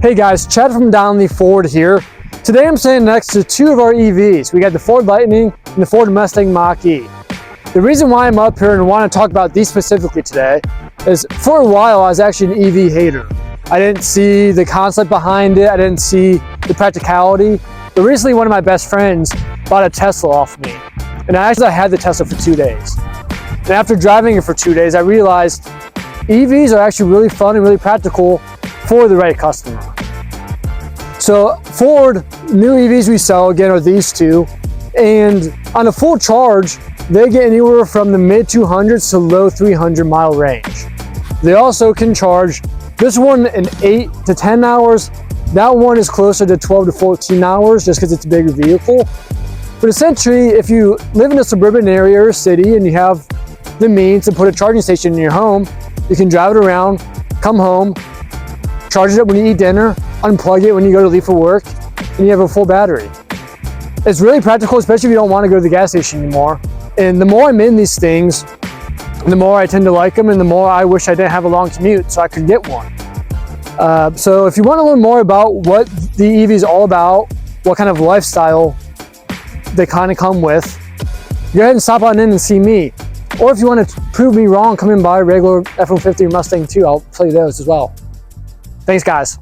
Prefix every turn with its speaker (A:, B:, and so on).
A: Hey guys, Chad from Donley Ford here. Today I'm standing next to two of our EVs. We got the Ford Lightning and the Ford Mustang Mach-E. The reason why I'm up here and want to talk about these specifically today is for a while I was actually an EV hater. I didn't see the concept behind it. I didn't see the practicality. But recently one of my best friends bought a Tesla off me. And I had the Tesla for 2 days. And after driving it for 2 days, I realized EVs are actually really fun and really practical for the right customer. So Ford, new EVs we sell again are these two. And on a full charge, they get anywhere from the mid 200s to low 300 mile range. They also can charge this one in 8 to 10 hours. That one is closer to 12 to 14 hours just because it's a bigger vehicle. But essentially, if you live in a suburban area or city and you have the means to put a charging station in your home, you can drive it around, come home, charge it up when you eat dinner, unplug it when you go to leave for work, and you have a full battery. It's really practical, especially if you don't want to go to the gas station anymore. And the more I'm in these things, the more I tend to like them and the more I wish I didn't have a long commute so I could get one. So if you want to learn more about what the EV is all about, what kind of lifestyle they kind of come with, go ahead and stop on in and see me. Or if you want to prove me wrong, come in by a regular F-150 or Mustang too. I'll play those as well. Thanks guys.